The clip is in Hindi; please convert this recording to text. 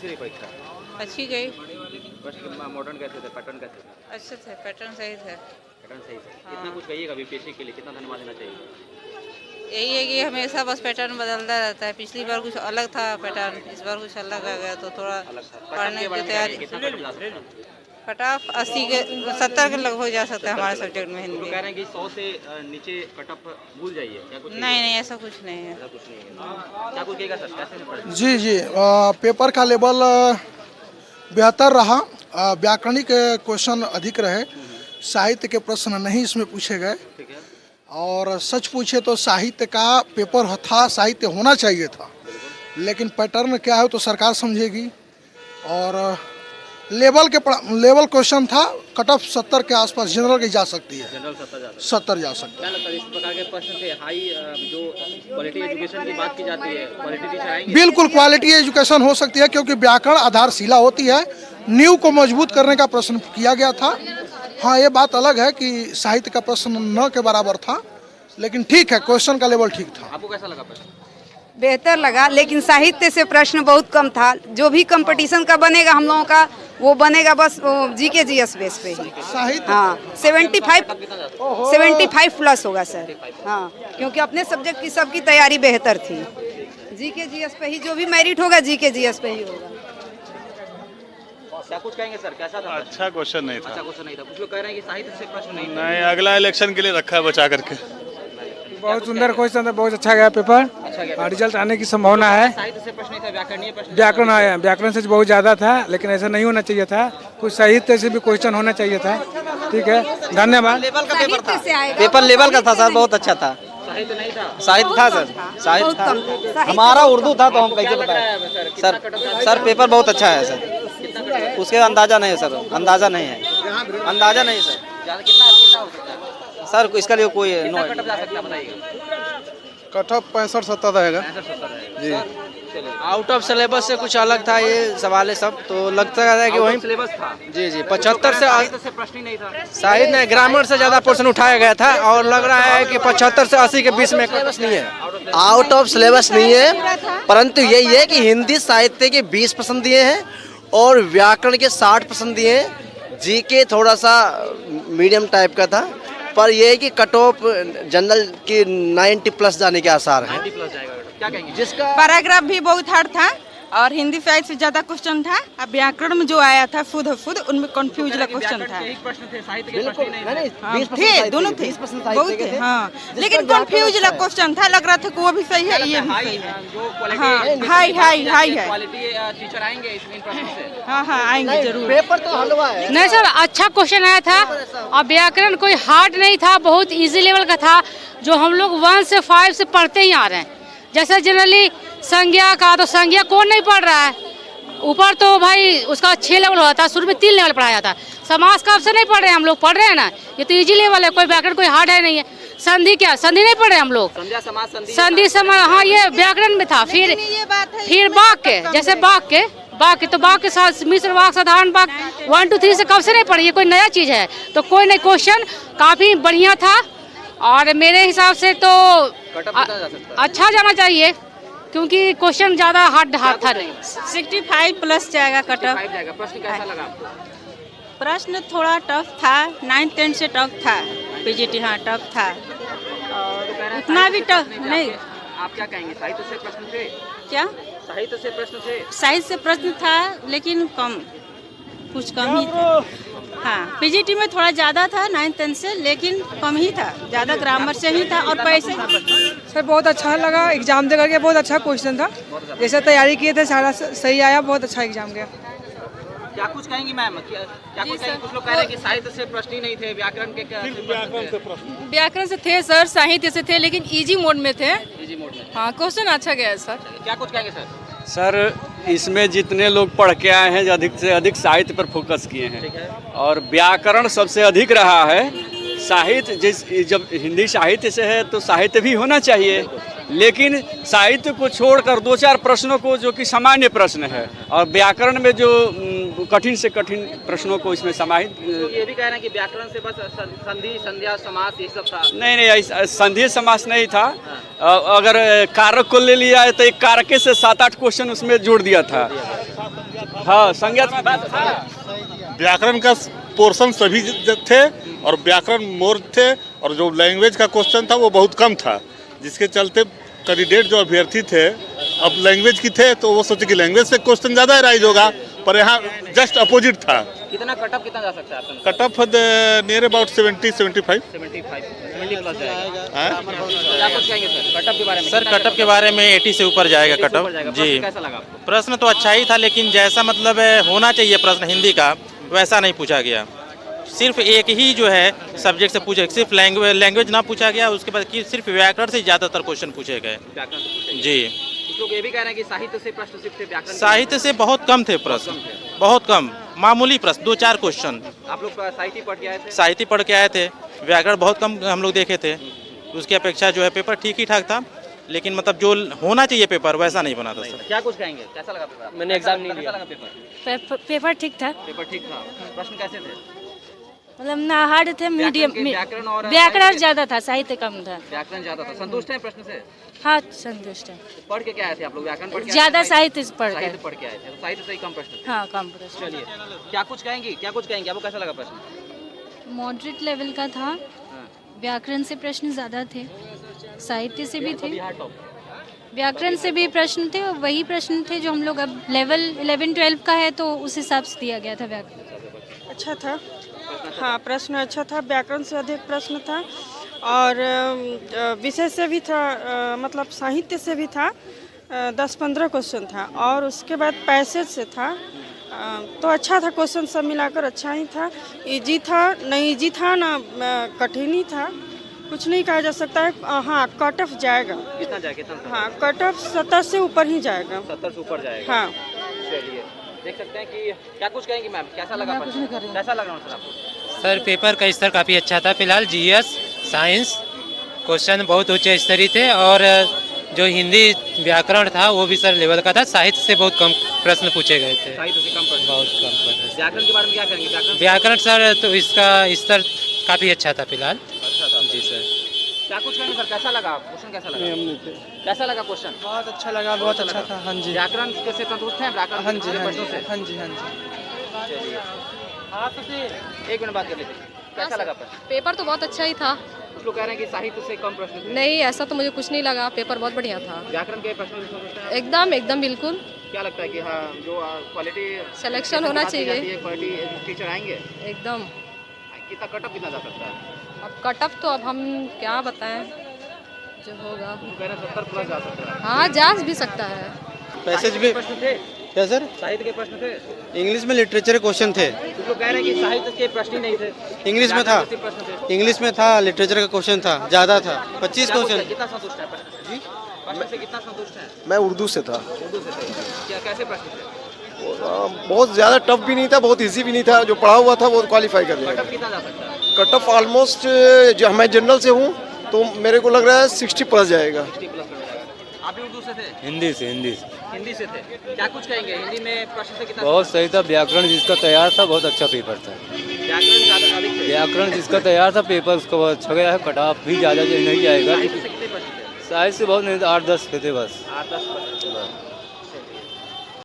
कैसी रही परीक्षा? अच्छी गई। प्रश्न मॉडर्न कैसे थे, पैटर्न कैसे थे? अच्छे थे, पैटर्न सही थे। पैटर्न सही थे। हाँ। कितना कुछ कहिएगा बीपीएससी के लिए, कितना धन्यवाद देना चाहिए? यही है कि हमेशा बस पैटर्न बदलता रहता है। पिछली बार कुछ अलग था पैटर्न, इस बार कुछ अलग आ गया तो थोड़ा अलग था। पढ़ने के की बारे में तैयारी। कितना कट जा सकता है? कट ऑफ 80 के 70 के लगभग जा सकता है हमारे सब्जेक्ट में तो हिंदी। कह रहे हैं कि 100 से नीचे कट ऑफ भूल जाइए, क्या कुछ नहीं नहीं, ऐसा कुछ नहीं है। ऐसा कुछ नहीं है। क्या कुछ कहेगा सर, कैसे पढ़े? जी जी, पेपर का लेवल बेहतर रहा। व्याकरणिक क्वेश्चन अधिक रहे, साहित्य के प्रश्न नहीं इसमें पूछे गए। ठीक है। और सच पूछे तो साहित्य का पेपर था, साहित्य होना चाहिए था, लेकिन पैटर्न क्या है तो सरकार समझेगी। और लेवल क्वेश्चन था, कट ऑफ 70 के आसपास जनरल की जा सकती है, जनरल 70 जा सकता है। 70 जा सकता क्या लगता है इस प्रकार के प्रश्न थे? हाई जो क्वालिटी एजुकेशन की बात की जाती है, क्वालिटी टीचर है। आएंगे? बिल्कुल क्वालिटी एजुकेशन हो सकती है, क्योंकि व्याकरण आधारशिला होती है। नींव को मजबूत करने का प्रश्न किया गया था। हाँ, ये बात अलग है कि साहित्य का प्रश्न न के बराबर था, लेकिन ठीक है, क्वेश्चन का लेवल ठीक था। आपको कैसा लगा प्रश्न? बेहतर लगा, लेकिन साहित्य से प्रश्न बहुत कम था। जो भी कंपटीशन का बनेगा हम लोगों का, वो बनेगा बस जीके जीएस बेस पे ही। साहित्य हाँ, 75 प्लस होगा सर। हाँ, क्योंकि अपने सब्जेक्ट की सबकी तैयारी बेहतर थी। जीके जीएस पे ही जो भी मेरिट होगा, जीके जीएस पे ही होगा। क्या कुछ कहेंगे सर, कैसा था? अच्छा क्वेश्चन नहीं अच्छा था। क्वेश्चन नहीं था। कुछ लोग कह रहे हैं कि साहित्य से प्रश्न नहीं था। नहीं, अगला इलेक्शन के लिए रखा है बचा करके। बहुत सुंदर क्वेश्चन था, बहुत अच्छा गया पेपर। अच्छा गया। रिजल्ट आने की संभावना है। साहित्य से प्रश्न नहीं था, व्याकरणीय प्रश्न। व्याकरण आया, व्याकरण से बहुत ज़्यादा था, लेकिन ऐसा नहीं होना चाहिए था। कुछ साहित्य से भी क्वेश्चन होना चाहिए था। ठीक है, धन्यवाद। लेवल का पेपर था, आएगा। पेपर लेवल का था सर, बहुत अच्छा था। साहित्य नहीं था। साहित्य था सर, साहित्य था। हमारा उर्दू था तो हम कैसे बताएं सर? सर पेपर बहुत अच्छा है सर, उसके अंदाजा नहीं है सर, अंदाजा नहीं है, अंदाजा नहीं है सर। कितना कितना हो सकता है? सर इसका लिए कोई नो कट ऑफ जा सकता है बताइएगा। कट ऑफ 65-70 रहेगा। जी। आउट ऑफ सिलेबस से कुछ अलग था ये सवाल है सब, तो लगता है कि वही सिलेबस था। जी जी 75 से साहित्य से प्रश्न ही नहीं था। साहित्य ने ग्रामर से ज़्यादा पोर्शन उठाया गया था, और लग रहा है कि 75 से 80 के बीच में सिलेबस नहीं है, आउट ऑफ सिलेबस नहीं है। परंतु यही है कि हिंदी साहित्य के 20% दिए हैं और व्याकरण के 60% दिए हैं। जीके थोड़ा सा मीडियम टाइप का था, पर यह है कि कट ऑफ जनरल की 90 प्लस जाने के आसार हैं। 90 प्लस जाएगा। क्या कहेंगे? जिसका पैराग्राफ भी बहुत हार्ड था और हिंदी साहित्य से ज्यादा क्वेश्चन था। अब व्याकरण में जो आया था खुद उनमें कंफ्यूज क्वेश्चन था। एक प्रश्न थे, साहित्य के प्रश्न ही नहीं थे। हाँ, थे, दोनों थे, बहुत थे। हाँ, लेकिन कंफ्यूज क्वेश्चन था, लग रहा था कि वो भी सही है, ये भी सही है। जो क्वालिटी हाई है। क्वालिटी टीचर आएंगे इन प्रश्नों से। हाँ हाँ, आएंगे जरूर। पेपर तो हलवा है। नहीं सर, अच्छा क्वेश्चन आया था और व्याकरण कोई हार्ड नहीं था, बहुत इजी लेवल का था, जो हम लोग 1 से 5 से पढ़ते ही आ रहे हैं। जैसे जनरली संज्ञा का, तो संज्ञा कौन नहीं पढ़ रहा है? ऊपर तो भाई उसका 6 लेवल होता था, शुरू में 3 लेवल पढ़ाया जाता। समास का अवसर नहीं पढ़ रहे हैं हम लोग, पढ़ रहे हैं ना, ये तो इजी लेवल है, कोई व्याकरण कोई हार्ड है नहीं है। संधि क्या, संधि नहीं पढ़ रहे हम लोग, संध्या समास संधि समास, हाँ ये व्याकरण में था। फिर वाक्य, जैसे वाक्य तो वाक्य के साथ मिश्र वाक्य, साधारण वाक्य 1 to 3 से कब से नहीं पढ़ी, ये कोई नया चीज है। तो कोई नहीं, क्वेश्चन काफी बढ़िया था और मेरे हिसाब से तो अच्छा जाना चाहिए, क्योंकि क्वेश्चन ज्यादा हार्ड था नहीं। 65 प्लस जाएगा कट ऑफ। जाएगा। प्रश्न कैसा लगा आपको? प्रश्न थोड़ा टफ था, 9-10 से टफ था। पीजीटी हाँ टफ था, और उतना भी टफ नहीं। आप क्या कहेंगे, साहित्य से प्रश्न थे? क्या साहित्य से प्रश्न थे? साइंस से प्रश्न था, लेकिन कुछ कम ही था। हाँ, पीजीटी में थोड़ा ज़्यादा था 9-10 से, लेकिन कम ही था, ज़्यादा ग्रामर से ही था। और पैसे सर बहुत अच्छा लगा, एग्जाम दे करके बहुत अच्छा क्वेश्चन था, जैसे तैयारी किए थे सारा सही आया, बहुत अच्छा एग्जाम गया। क्या कुछ कहेंगी मैम? क्या कुछ कहेंगी? कुछ लोग कह रहे हैं कि साहित्य से प्रश्न ही नहीं थे, व्याकरण के व्याकरण से थे सर, साहित्य से थे, लेकिन इजी मोड में थे। इजी मोड में। हाँ, क्वेश्चन अच्छा गया है सर। क्या कुछ कहेंगे सर? सर इसमें जितने लोग पढ़ के आए हैं, अधिक से अधिक साहित्य पर फोकस किए हैं, और व्याकरण सबसे अधिक रहा है। साहित्य जब हिंदी साहित्य से है तो साहित्य भी होना चाहिए, लेकिन साहित्य को छोड़कर 2-4 प्रश्नों को, जो कि सामान्य प्रश्न है, और व्याकरण में जो कठिन से कठिन प्रश्नों को इसमें समाहित। तो ये भी कह रहे हैं कि व्याकरण से बस संधि, संध्या, समास ये सब था। नहीं, संधि समास नहीं था। अगर कारक को ले लिया है तो एक कारके से 7-8 क्वेश्चन उसमें जोड़ दिया था। हाँ संज्ञा व्याकरण का पोर्शन सभी थे और व्याकरण मोर थे, और जो लैंग्वेज का क्वेश्चन था वो बहुत कम था, जिसके चलते कैंडिडेट जो अभ्यर्थी थे अब लैंग्वेज की थे तो वो सोचे कि लैंग्वेज से क्वेश्चन ज़्यादा राइज होगा, पर यहाँ जस्ट अपोजिट था। कितना कटअप कितना जा सकता है आपका? Cut off near about 70-75 plus जाएगा। क्या कुछ कहेंगे सर कटअप के बारे में? सर कटअप के बारे में 80 से ऊपर जाएगा कटअप जी। कैसा लगा आपको? प्रश्न तो अच्छा ही था, लेकिन जैसा मतलब होना चाहिए प्रश्न हिंदी का वैसा नहीं पूछा गया। सिर्फ एक ही जो है सब्जेक्ट से पूछे, सिर्फ लैंग्वेज ना पूछा गया, उसके बाद कि सिर्फ व्याकरण से ज़्यादातर क्वेश्चन पूछे गए जी। कुछ लोग ये भी कह रहे हैं कि साहित्य से प्रश्न सिर्फ व्याकरण साहित्य से बहुत कम थे प्रश्न, बहुत कम, मामूली प्रश्न 2-4 क्वेश्चन। आप लोग साहित्य पढ़ के आए थे? साहित्य पढ़ के आए थे, व्याकरण बहुत कम हम लोग देखे थे, उसकी अपेक्षा जो है पेपर ठीक ही ठाक था, लेकिन मतलब जो होना चाहिए पेपर वैसा नहीं बना था सर। क्या कुछ कहेंगे, कैसा लगा पेपर? मैंने एग्जाम नहीं कैसा लगा पेपर? पेपर ठीक था, पेपर ठीक था। प्रश्न कैसे थे? मतलब ना हार्ड थे, मीडियम। व्याकरण और व्याकरण ज्यादा था, साहित्य कम था। व्याकरण ज्यादा था। संतुष्ट हैं प्रश्न से? हाँ संतुष्ट है। पढ़ के क्या आए थे आप लोग? व्याकरण पढ़ के? ज्यादा साहित्य पढ़ के। साहित्य पढ़ के आए थे, तो साहित्य से ही कम प्रश्न थे। हाँ कम प्रश्न। चलिए क्या कुछ कहेंगी, क्या कुछ कहेंगे, आपको कैसा लगा प्रश्न? मॉडरेट लेवल का था, व्याकरण से प्रश्न ज़्यादा थे, साहित्य से भी थे, व्याकरण से भी प्रश्न थे, और वही प्रश्न थे जो हम लोग अब लेवल 11-12 का है तो उस हिसाब से दिया गया था व्याकरण। अच्छा था, हाँ प्रश्न अच्छा था, व्याकरण से अधिक प्रश्न था, और विषय से भी था, मतलब साहित्य से भी था, 10-15 क्वेश्चन था, और उसके बाद पैसेज से था। तो अच्छा था, क्वेश्चन सब मिलाकर अच्छा ही था। इजी था, न इजी था ना कठिन ही था, कुछ नहीं कहा जा सकता है। हाँ कट ऑफ जाएगा। कितना जाएगा? हाँ कट ऑफ 70 से ऊपर ही जाएगा। 70 से ऊपर जाएगा। हाँ चलिए देख सकते हैं कि क्या कुछ कहेंगी मैम, कैसा लगा? कैसा लग रहा है सर आपको? सर पेपर का स्तर काफ़ी अच्छा था। फिलहाल जीएस साइंस क्वेश्चन बहुत उच्च स्तरीय थे, और जो हिंदी व्याकरण था वो भी सर लेवल का था। साहित्य से बहुत कम प्रश्न पूछे गए थे, साहित्य से कम प्रश्न, बहुत कम प्रश्न। व्याकरण के बारे में क्या करेंगे? व्याकरण सर तो इसका स्तर काफ़ी अच्छा था फिलहाल। अच्छा था जी सर। क्या कुछ कहेंगे सर, कैसा लगा क्वेश्चन? कैसा लगा? कैसा लगा क्वेश्चन? बहुत अच्छा लगा, बहुत अच्छा था। हाँ जी। व्याकरण से संतुष्ट हैं? व्याकरण हाँ जी, हाँ प्रश्नों जी, से? हाँ जी, हाँ जी। चलिए एक मिनट बात कर लीजिए, कैसा लगा प्रश्न? पेपर तो बहुत अच्छा ही था। कुछ लोग कह रहे हैं कि साहित्य से कम प्रश्न थे। नहीं ऐसा तो मुझे कुछ नहीं लगा, पेपर बहुत बढ़िया था। व्याकरण के प्रश्नों से संतुष्ट हैं? एकदम एकदम बिल्कुल। क्या लगता है कि हाँ जो क्वालिटी सिलेक्शन होना चाहिए, क्वालिटी टीचर आएंगे एकदम। कितना कटअप कितना जा सकता है? अब कटअप तो अब हम क्या बताएं, जो होगा। तो कह रहे 70 प्लस जा सकता है। हाँ जा भी सकता है। पैसेज भी प्रश्न थे क्या सर? साहित्य के प्रश्न थे? इंग्लिश में लिटरेचर क्वेश्चन थे। कुछ लोग कह रहे हैं कि साहित्य के प्रश्न ही नहीं थे, इंग्लिश में था, इंग्लिश में था, लिटरेचर का क्वेश्चन था, ज़्यादा था, 25 क्वेश्चन। कितना संतुष्ट है प्रश्न से? जी प्रश्न से कितना संतुष्ट है? मैं उर्दू से था। उर्दू से थे। क्या कैसे प्रश्न थे? बहुत ज़्यादा टफ भी नहीं था, बहुत इजी भी नहीं था, जो पढ़ा हुआ था वो क्वालिफाई कर लिया। कटअप कितना जा सकता है? कट ऑफ ऑलमोस्ट, जो मैं जनरल से हूँ तो मेरे को लग रहा है 60 प्लस जाएगा। 60 प्लस कर जाएगा। आप भी उर्दू से थे? हिंदी से हिंदी से थे। क्या कुछ कहेंगे, हिंदी में प्रश्न से कितना? बहुत सही था। व्याकरण जिसका तैयार था बहुत अच्छा पेपर था। व्याकरण ज़्यादा अधिक थे? व्याकरण जिसका तैयार था पेपर उसका बहुत अच्छा गया है। कट ऑफ भी ज़्यादा नहीं जाएगा। साहित्य से कितने प्रश्न थे? साहित्य से बहुत नहीं, 8-10 थे बस। 8-10 प्रश्न